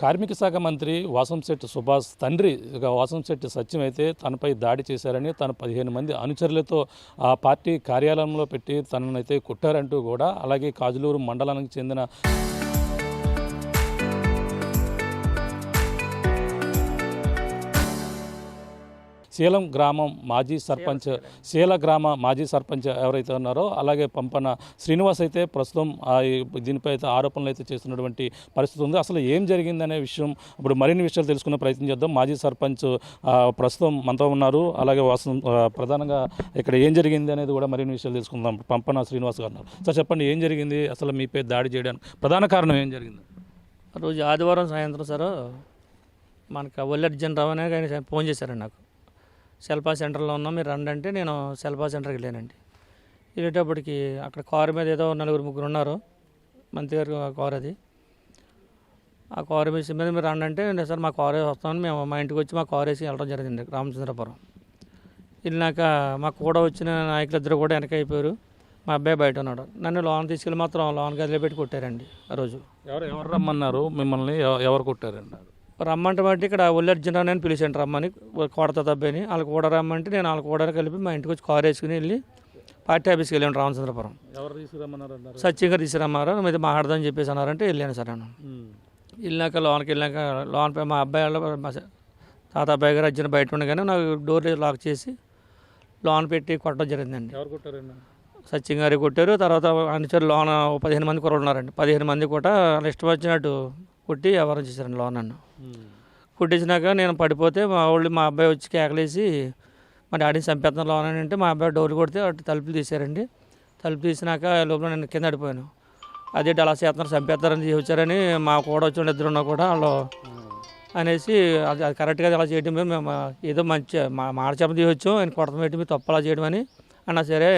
కార్మిక శాఖ మంత్రి వాసంశెట్టి సుభాష్ తండ్రి వాసంశెట్టి సత్యం అయితే తనపై దాడి చేశారని తన 15 మంది అనుచరులతో ఆ పార్టీ కార్యాలయంలో పెట్టి తననైతే కొట్టారంటూ కూడా అలాగే కాజులూరు మండలానికి చెందిన శీలం గ్రామం మాజీ సర్పంచ్ గ్రామ మాజీ సర్పంచ్ ఎవరైతే ఉన్నారో అలాగే పంపన శ్రీనివాస్ అయితే ప్రస్తుతం దీనిపై అయితే ఆరోపణలు అయితే చేస్తున్నటువంటి పరిస్థితి ఉంది. అసలు ఏం జరిగిందనే విషయం ఇప్పుడు మరిన్ని విషయాలు తెలుసుకునే ప్రయత్నం చేద్దాం. మాజీ సర్పంచ్ ప్రస్తుతం మనతో ఉన్నారు. అలాగే ప్రధానంగా ఇక్కడ ఏం జరిగింది అనేది కూడా మరిన్ని విషయాలు తెలుసుకుందాం. పంపన శ్రీనివాస్ గారు ఉన్నారు. సార్ చెప్పండి, ఏం జరిగింది, అసలు మీపై దాడి చేయడానికి ప్రధాన కారణం ఏం జరిగింది? రోజు ఆదివారం సాయంత్రం సార్ మనకు ఒల్లర్జన్ రావు అనే ఆయన ఫోన్ చేశారండి. నాకు సెల్ఫా సెంటర్లో ఉన్నాం, మీరు రండి అంటే నేను సెల్ఫా సెంటర్కి వెళ్ళానండి. వెళ్ళేటప్పటికి అక్కడ కారు మీద ఏదో 4-3 ఉన్నారు. మంత్రి గారు కారు అది. ఆ కారు మీద మీరు రండి అంటే సార్ మా కారు వస్తామని మేము మా ఇంటికి వచ్చి మా కారు వేసి వెళ్ళడం జరిగింది రామచంద్రపురం. వెళ్ళినాక మాకు కూడా వచ్చిన నాయకులిద్దరు కూడా వెనక అయిపోయారు. మా అబ్బాయి బయట ఉన్నాడు. నన్ను లోన్ తీసుకెళ్ళి మాత్రం లోన్ గదిలో పెట్టి కొట్టారండి. ఆ రోజు ఎవరు రమ్మన్నారు మిమ్మల్ని, ఎవరు కొట్టారండి? రమ్మంటే బట్టి ఇక్కడ ఒల్లర్జున అని పిలిచాను రమ్మని, కొడత తబ్బని. వాళ్ళకి కూడా రమ్మంటే నేను వాళ్ళకి కూడా కలిపి మా ఇంటికి వచ్చి కారు వేసుకుని వెళ్ళి పార్టీ ఆఫీస్కి వెళ్ళాను రామచంద్రపురం. ఎవరు తీసుకురమ్మన్నారు? సత్యంగా తీసుకురమ్మారు. మీద మాట్లాడదని చెప్పేసి అన్నారంటే వెళ్ళాను సార్. నేను వెళ్ళినాక లోన్కి వెళ్ళాక లోన్పై మా అబ్బాయి వాళ్ళ తాత అబ్బాయి గారు అర్జున బయట ఉండగానే నాకు డోర్ లాక్ చేసి లోన్ పెట్టి కొట్టడం జరిగిందండి. ఎవరు కొట్టారండి? సత్యం గారు కొట్టారు. తర్వాత అనుచరు లోన్ 15 మంది కూడా ఉన్నారండి. 15 మంది కూడా ఇష్టం వచ్చినట్టు కొట్టి వ్యవహారం చేశారండి లోన్. నన్ను కొట్టించినాక నేను పడిపోతే మా అబ్బాయి వచ్చి కేకలేసి మా డాడీని చంపేస్తున్న లోన్ అని అంటే మా అబ్బాయి డోర్లు కొడితే అటు తలుపులు తీశారండి. తలుపు తీసినాక లోపల నేను కింద పడిపోయాను. అదే అలా చేస్తున్నారు, చంపేస్తారని వచ్చారని మా కూడా వచ్చి ఇద్దరున్నా కూడా వాళ్ళు అనేసి అది కరెక్ట్గా అలా చేయడం మేము ఏదో మంచి మాట చెప్ప తీయవచ్చు ఆయన కొడతం పెట్టి మీరు తప్పు అలా చేయడం అని అన్నా సరే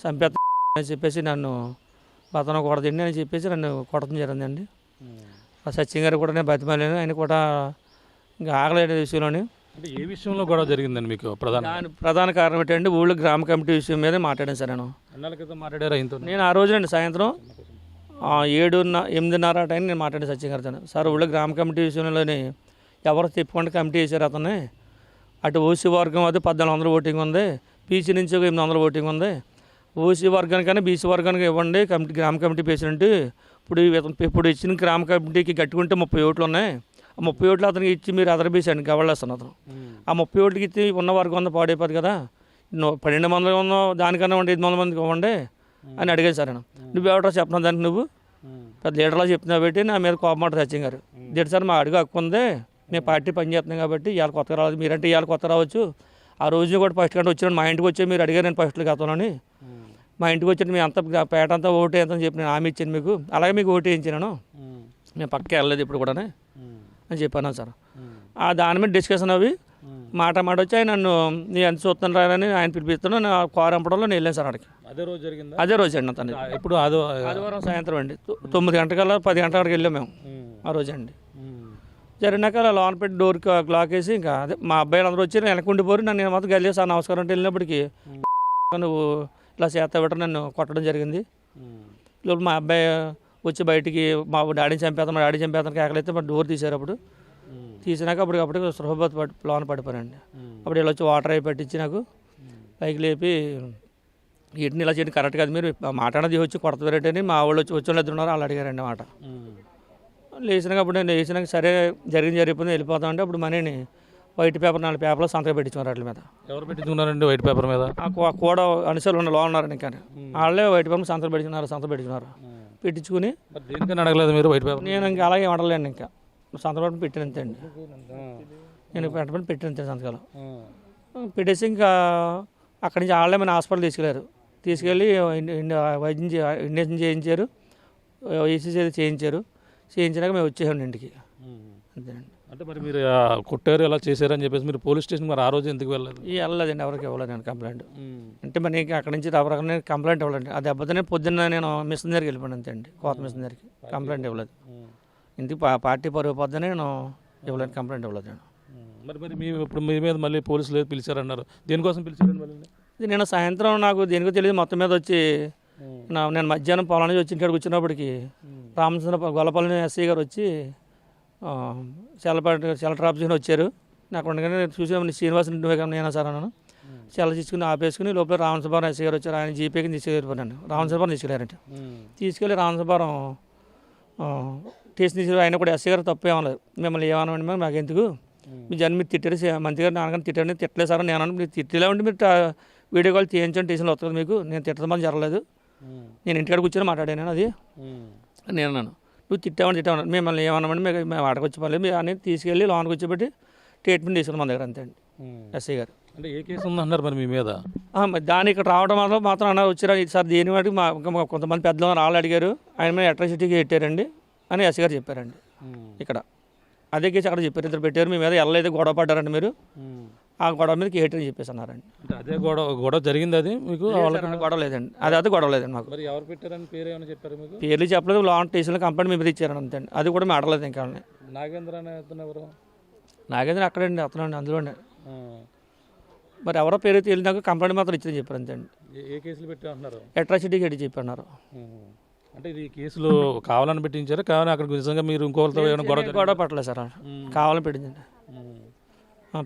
చంపేస్తా అని చెప్పేసి నన్ను బతన కొడదండి అని చెప్పేసి నన్ను కొడతం జరిగిందండి. ఆ సత్యం గారు కూడా నేను బతిమాలేను. ఆయన కూడా ఇంకా ఆగలేని విషయంలోని. అంటే ఏ విషయంలో గొడవ జరిగిందండి మీకు? ప్రధాన కారణం ఏంటంటే ఊళ్ళో గ్రామ కమిటీ విషయం మీద మాట్లాడాను సార్. నేను ఆ రోజునండి సాయంత్రం 7-8:30 టైం నేను మాట్లాడాను సత్యం గారితో. సార్ ఊళ్ళో గ్రామ కమిటీ విషయంలోని ఎవరు తిప్పకుండా కమిటీ వేశారు అతన్ని. అటు ఓసీ వర్గం అది 1400 ఓటింగ్ ఉంది, బీసీ నుంచి 800 ఓటింగ్ ఉంది. ఓసీ వర్గానికైనా బీసీ వర్గానికి ఇవ్వండి గ్రామ కమిటీ ప్రెసిడెంట్. ఇప్పుడు ఇచ్చిన గ్రామ కమిటీకి కట్టుకుంటే 30 ఓట్లు ఉన్నాయి. ఆ 30 ఓట్లు అతనికి ఇచ్చి మీరు అదరబీసండి గవర్నర్స్ అతను. ఆ 30 ఓట్లకి ఇచ్చి ఉన్న వర్గం అంతా పాడైపోదు కదా, 12 మంది ఉన్న దానికన్నా 500 మందికి ఇవ్వండి అని అడిగాను సార్. నువ్వెవడో చెప్పిన దానికి నువ్వు పెద్ద లీడర్లా చెప్తున్నావు పెట్టి నా మీద కోపమాట సత్యం గారు. లేదు సార్ మా అడుగు హక్కు ఉంది, మేము పార్టీ పనిచేస్తున్నాం కాబట్టి ఇవాళ కొత్తగా రావచ్చు, మీరంటే ఇవాళ కొత్త రావచ్చు. ఆ రోజు కూడా ఫస్ట్ కంటే వచ్చిన మా ఇంటికి వచ్చి మీరు అడిగారు నేను ఫస్ట్లో గతంలోని. మా ఇంటికి వచ్చి మీ అంత పేట అంతా ఓటు ఎంత అని చెప్పి నేను హామీ ఇచ్చాను మీకు, అలాగే మీకు ఓటు వేయించాను. నేను పక్కకి వెళ్ళలేదు ఇప్పుడు కూడా అని చెప్పాను సార్. దాని మీద డిస్కషన్ అవి మాట వచ్చి ఆయన నన్ను నీ ఎంత చూస్తాను రాని ఆయన పిలిపిస్తాను. నా కారు అంపడంలో నేను వెళ్ళాను సార్ అక్కడికి. అదే రోజు అండి అతను. ఇప్పుడు ఆదివారం సాయంత్రం అండి 9 గంటలకల్లా 10 గంటల వరకు వెళ్ళాం మేము ఆ రోజు అండి. జరిగినాక అలా లోన్ పెట్టి డోర్కి లాక్ వేసి ఇంకా అదే మా అబ్బాయిలు అందరూ వచ్చి వెనక ఉండిపోరు. నన్ను మాత్రం గల్లేసి ఆ నమస్కారం అంటే వెళ్ళినప్పటికీ నువ్వు ఇలా చేస్తా పెట్టడం నన్ను కొట్టడం జరిగింది. లోపల మా అబ్బాయి వచ్చి బయటికి మా డాడీని చంపేస్తాను, మా డాడీ చంపేస్తాను కేకలైతే మా డోర్ తీశారు. అప్పుడు తీసినాక అప్పటికప్పుడు సృహబత్ లోన్ పడిపోయానండి. అప్పుడు ఇలా వచ్చి వాటర్ అయి పెట్టించి నాకు పైకి లేపి వీటిని ఇలా చేయండి కరెక్ట్ కాదు, మీరు మాట్లాడది వచ్చి కొడతారేంటని మా వాళ్ళు వచ్చి ఎదురున్నారు వాళ్ళు అడిగారండి మాట. లేచినాక అప్పుడు నేను లేచినాక సరే జరిగిపోయింది వెళ్ళిపోతామంటే అప్పుడు మనీని వైట్ పేపర్ 4 పేపర్లో సంతకం పెట్టించుకున్నారు వాటి మీద. ఎవరు పెట్టించుకున్నారండి వైట్ పేపర్ మీద? కూడా అనుసరులు ఉన్న లో ఉన్నారండి. ఇంకా వాళ్ళే వైట్ పేపర్ సంతకం పెట్టించుకున్నారు. పెట్టించుకుని దేనికని అడగలేదు మీరు వైట్ పేపర్? నేను ఇంకా అలాగే అడగలేండి. ఇంకా సంతకం పెట్టినంతే అండి, నేను పెట్టినంతే సంతకాలు పెట్టేసి ఇంకా అక్కడి నుంచి వాళ్ళే మన హాస్పిటల్ తీసుకెళ్ళి ఇంజక్షన్ చేయించారు, ఈసీసీ చేయించాక మేము వచ్చేసాం ఇంటికి. అంతేనండి. అంటే మరి మీరు కొట్టారు ఎలా చేశారని చెప్పేసి మీరు పోలీస్ స్టేషన్ మరి ఆ రోజు ఎందుకు వెళ్ళలేదు? వెళ్ళలేదండి, ఎవరికి ఇవ్వలేదు కంప్లైంట్. అంటే మరి అక్కడి నుంచి ఎవరికైనా కంప్లైంట్ ఇవ్వలేదు. ఆ దెబ్బతోనే పొద్దున్న నేను మిషన్ దగ్గరికి వెళ్ళిపోయాను అంతే అండి, కోత మిషన్ దగ్గరికి. కంప్లైంట్ ఇవ్వలేదు. ఇంటికి పార్టీ పరుగు పొద్దునే నేను ఇవ్వలేదు, కంప్లైంట్ ఇవ్వలేదు నేను. మరి ఇప్పుడు మీ మీద మళ్ళీ పోలీసులు పిలిచారన్నారు, దేనికోసం పిలిచారండి మళ్ళీ? ఇది నేను సాయంత్రం నాకు దేనికో తెలియదు మొత్తం మీద వచ్చి నేను మధ్యాహ్నం పొలం నుంచి వచ్చి ఇంటికి కూర్చున్నప్పటికి రామచంద్ర గొల్లపల్లి ఎస్ఐ గారు వచ్చి సెలటర్ ఆఫీస్కి వచ్చారు. నాకు ఉండగానే చూసాము శ్రీనివాస్ నువ్వే కదా నేనా సార్ అన్నాను. సెల తీసుకుని ఆపేసుకుని లోపల రామసభారం ఎస్ఐ గారు వచ్చారు. ఆయన జీపేకి తీసుకెళ్ళిపోయాను. రామసభారం తీసుకెళ్ళారంటే తీసుకెళ్ళి రామసభారం స్టేషన్ తీసుకెళ్ళి ఆయన కూడా ఎస్ఐ గారు తప్పు ఏమలేదు. మిమ్మల్ని ఏమన్నామండి మరి మాకు ఎందుకు మీ జన్మ మీరు తిట్టారు మంత్రి గారు నాన్నగారిని తిట్టారని తిట్టలేదు సార్ నేను అన్నాను. మీరు తిట్టలే ఉంటే మీరు వీడియో కాల్ తీయించండి స్టేషన్లో వస్తుంది మీకు. నేను తిట్టడం జరగలేదు. నేను ఇంటికాడ కూర్చొని మాట్లాడాను అది నేను అన్నాను. నువ్వు తిట్టామని మిమ్మల్ని ఏమన్నామండి మేము ఆడకొచ్చి పర్లేదు మీరు అనేది తీసుకెళ్ళి లోన్కి వచ్చేబట్టి ట్రీట్మెంట్ తీసుకున్నాం మన దగ్గర అంతే అండి ఎస్ఐ గారు. అంటే ఏ కేసు ఉందన్నారు మరి మీ మీద? దాని ఇక్కడ రావడం మాత్రం అన్నారు వచ్చారు సార్ దేని వాటికి కొంతమంది పెద్దలు రాళ్ళు అడిగారు ఆయన మీద అట్రాసిటీకి పెట్టారండి అని ఎస్ఐ గారు చెప్పారండి. ఇక్కడ అదే కేసు అక్కడ చెప్పారు. ఇద్దరు పెట్టారు మీ మీద ఎల్లైతే గొడవ పడ్డారండి మీరు ఆ గొడవ మీద కేటని చెప్పేసి అన్నారండి. అంటే అదే గొడవ జరిగింది అది మీకు? గొడవ లేదండి అది గొడవ లేదండి మాకు. మరి ఎవరు పెట్టారని పేరు ఏమైనా చెప్పారు మీకు? పేర్లు చెప్పలేదు. లాంగ్ స్టేషన్లో కంప్లైంట్ మీ మీద ఇచ్చారని అంతే అండి. అది కూడా మేము అడగలేదు ఇంకా. నాగేంద్ర అనే అతను ఎవరు? నాగేంద్ర అక్కడండి అతనండి అందులోనే. మరి ఎవరో పేరు తెలియదాకా కంప్లైంట్ మాత్రం ఇచ్చిందని చెప్పారు అంతే అండి. ఏ కేసులు పెట్టి అంటున్నారు? అట్రాసిటీకి ఎట్టి చెప్పన్నారు. అంటే ఇది కేసులు కావాలని పెట్టించారు కావాలని అక్కడ నిజంగా మీరు ఇంకోళ్ళతో ఏమైనా గొడవ పట్టలేదు సార్ కావాలని పెట్టించండి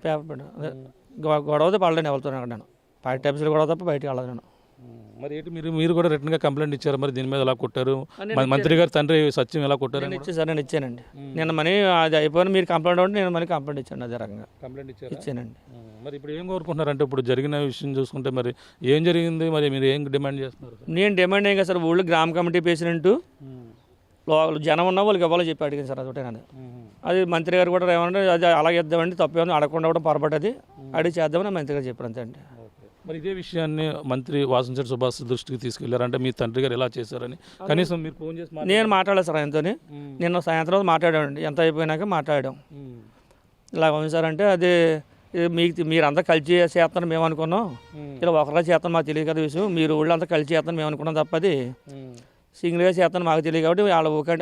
పేపర్ పెట్టాను అదే గొడవతో పడలేను ఎవరితో అక్కడ నేను పార్టీ ఆఫీసులో గొడవ తప్ప బయటకు వెళ్ళదు నేను. మరి ఏంటి మీరు కూడా రిటర్న్గా కంప్లైంట్ ఇచ్చారు మరి దీని మీద ఎలా కొట్టారు? మంత్రి గారు తండ్రి సత్యం ఎలా కొట్టారు? నేను ఇచ్చాను సార్ నేను ఇచ్చానండి. నిన్న మనీ అది అయిపోయిన మీరు కంప్లైంట్ ఉంటే నేను మనీ కంప్లైంట్ ఇచ్చాను అదే రకంగా కంప్లైంట్ ఇచ్చానండి. మరి ఇప్పుడు ఏం కోరుకుంటున్నారంటే ఇప్పుడు జరిగిన విషయం చూసుకుంటే మరి ఏం జరిగింది మరి మీరు ఏం డిమాండ్ చేస్తున్నారు? నేను డిమాండ్ ఏం కదా సార్ ఊళ్ళో గ్రామ కమిటీ ప్రెసిడెంట్ జనం ఉన్న వాళ్ళకి ఇవ్వాలో చెప్పి అడిగింది సార్ అదొకటేనండి. అది మంత్రి గారు కూడా ఏమన్నా అది అలాగే ఇద్దామండి తప్పేమో అడగకుండా కూడా పొరపడ్డది అడిగి చేద్దామని మంత్రి గారు చెప్పారు అంతే అండి. మరి ఇదే విషయాన్ని మంత్రి వాసంశెట్టి సుభాష్ దృష్టికి తీసుకెళ్లారంటే మీ తండ్రి గారు ఎలా చేశారని కనీసం మీరు ఫోన్ చేసి నేను మాట్లాడలేదు సార్ ఆయనతో. నిన్న సాయంత్రం మాట్లాడామండి ఎంత అయిపోయినాక మాట్లాడాం. ఇలా ఉంది సార్ అంటే అది మీరంతా కలిసి చేస్తాను మేము అనుకున్నాం ఇలా ఒకరిగా చేస్తాను మాకు తెలియదు కదా విషయం మీరు ఊళ్ళంతా కలిసి చేస్తాను మేము అనుకున్నాం తప్ప అది సింగిల్గా చేస్తాను మాకు తెలియదు కాబట్టి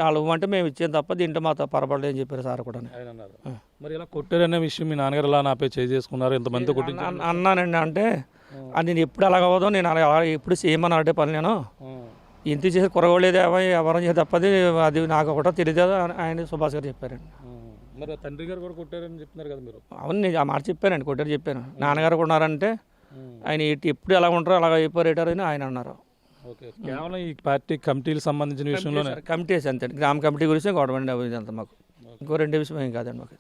వాళ్ళు అంటే మేము ఇచ్చాను తప్ప దీంట్లో మాతో పొరపడలేదు అని చెప్పారు సార్ కూడా. మరి ఇలా కొట్టారనే విషయం మీ నాన్నగారు ఎలా నాపై చేసుకున్నారు ఎంతమంది అన్నానండి. అంటే అది నేను ఎప్పుడు అలాగవదో నేను అలా ఎప్పుడు చేయమని అడే పని నేను ఇంత చేసి కురగలేదు ఎవరం చేసి తప్పది అది నాకు ఒకటో తెలియదు ఆయన సుభాష్ గారు చెప్పారండి. మరి తండ్రి గారు కూడా కొట్టారని చెప్తున్నారు కదా మీరు? అవును నేను ఆ మాట చెప్పానండి కొట్టారు చెప్పాను. నాన్నగారు ఉన్నారంటే ఆయన ఎప్పుడు ఎలా ఉంటారో అలాగ అయిపోయారు అని ఆయన అన్నారు. ఓకే కేవలం ఈ పార్టీ కమిటీలకు సంబంధించిన విషయంలోనే కమిటీస్ అంతే గ్రామ కమిటీ గురించి గవర్నమెంట్ అభివృద్ధి అంతా మాకు ఇంకో రెండు విషయం ఏం కాదండి మాకు.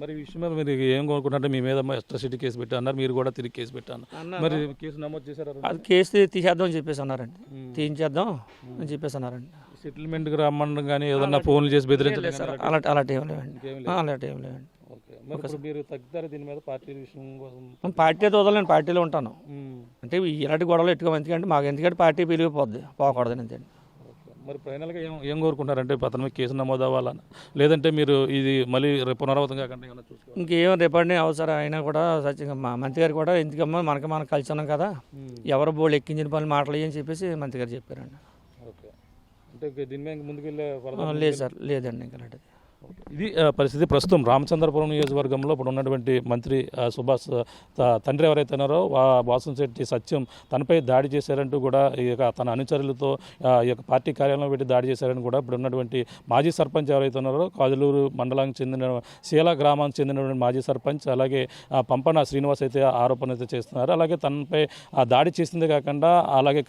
మరి ఈ విషయం మీద మీరు ఏం కోరుకుంటారంటే మీ మీద అట్రాసిటీ కేసు పెట్టి అన్నారు మీరు కూడా తిరిగి కేసు పెట్టాను మరి కేసు నమోదు చేశారు? అది కేసు తీసేద్దాం అని చెప్పేసి అన్నారండి. తీయించేద్దాం అని చెప్పేసి అన్నారండి. సెటిల్మెంట్కి రమ్మడం కానీ ఏదన్నా ఫోన్లు చేసి బెదిరించలేదు సార్ అలాంటి ఏం లేవండి. అలాంటి ఏం లేవండి. మీరు తగ్గుతారు దీని మీద పార్టీ విషయం కోసం? పార్టీ అయితే వదలండి పార్టీలో ఉంటాను అంటే ఇలాంటి గొడవలు ఎట్టుకోము ఎందుకంటే మాకు ఎందుకంటే పార్టీ పిలిగిపోద్ది పోకూడదని అంతేండి. మరి ఫైనల్గా ఏం కోరుకుంటారంటే అతని మీద కేసు నమోదు అవ్వాలని లేదంటే మీరు ఇది మళ్ళీ పునరావృతం కాకుండా ఏమైనా చూసుకోవాలి? ఇంకేం రేపటి అవసరం అయినా కూడా సత్యంగా మా మంత్రి గారు కూడా ఎందుకమ్మా మనం కలిసి ఉన్నాం కదా ఎవరు బోళ్ళు ఎక్కించిన పనులు మాట్లాడని చెప్పేసి మంత్రి గారు చెప్పారండి. ఓకే అంటే దీని మీద ముందుకు వెళ్ళే లేదు సార్ లేదండి ఇంకా అలాంటిది. ఇది పరిస్థితి ప్రస్తుతం రామచంద్రపురం నియోజకవర్గంలో ఇప్పుడు ఉన్నటువంటి మంత్రి సుభాష్ తండ్రి ఎవరైతే ఉన్నారో వాసంశెట్టి సత్యం తనపై దాడి చేశారంటూ కూడా ఈ యొక్క తన అనుచరులతో ఈ యొక్క పార్టీ కార్యాలయంలో పెట్టి దాడి చేశారని కూడా ఇప్పుడు ఉన్నటువంటి మాజీ సర్పంచ్ ఎవరైతే ఉన్నారో కాజలూరు మండలానికి చెందిన శీల గ్రామానికి చెందినటువంటి మాజీ సర్పంచ్ అలాగే పంపన శ్రీనివాస్ అయితే ఆరోపణ అయితే చేస్తున్నారు. అలాగే తనపై దాడి చేసిందే కాకుండా అలాగే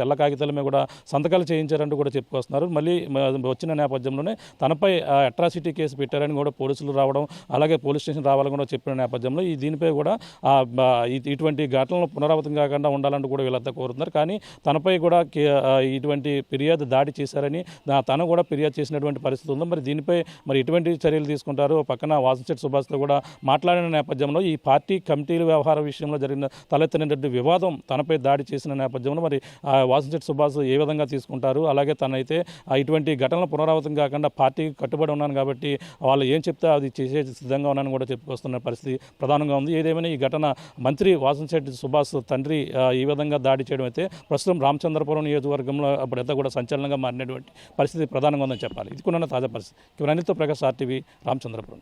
తెల్ల కాగితాల మీద కూడా సంతకాలు చేయించారంటూ కూడా చెప్పుకొస్తున్నారు. మళ్ళీ వచ్చిన నేపథ్యంలోనే తనపై అట్రాసిటీ కేసు పెట్టారని కూడా పోలీసులు రావడం అలాగే పోలీస్ స్టేషన్ రావాలని కూడా చెప్పిన నేపథ్యంలో దీనిపై కూడా ఇటువంటి ఘటనలు పునరావృతం కాకుండా ఉండాలంటూ కూడా వీళ్ళంతా కోరుతున్నారు. కానీ తనపై కూడా ఇటువంటి ఫిర్యాదు దాడి చేశారని తను కూడా ఫిర్యాదు చేసినటువంటి పరిస్థితి ఉంది. మరి దీనిపై మరి ఎటువంటి చర్యలు తీసుకుంటారు? పక్కన వాసంశెట్టి సుభాష్తో కూడా మాట్లాడిన నేపథ్యంలో ఈ పార్టీ కమిటీల వ్యవహార విషయంలో జరిగిన తలెత్తినటువంటి వివాదం తనపై దాడి చేసిన నేపథ్యంలో మరి వాసంశెట్టి సుభాష్ ఏ విధంగా తీసుకుంటారు? అలాగే తనైతే ఇటువంటి ఘటనలు పునరావృతం కాకుండా పార్టీకి కట్టుబడి ఉన్నాను కాబట్టి వాళ్ళు ఏం చెప్తే అది చేసే సిద్ధంగా ఉన్నానని కూడా చెప్పుకొస్తున్న పరిస్థితి ప్రధానంగా ఉంది. ఏదేమైనా ఈ ఘటన మంత్రి వాసంశెట్టి సుభాష్ తండ్రి ఈ విధంగా దాడి చేయడం అయితే ప్రస్తుతం రామచంద్రపురం నియోజకవర్గంలో అప్పుడంతా కూడా సంచలనంగా మారినటువంటి పరిస్థితి ప్రధానంగా ఉందని చెప్పాలి. ఇది కూడా తాజా పరిస్థితి. ఇవన్నీతో ప్రకాష్ RTV రామచంద్రపురం.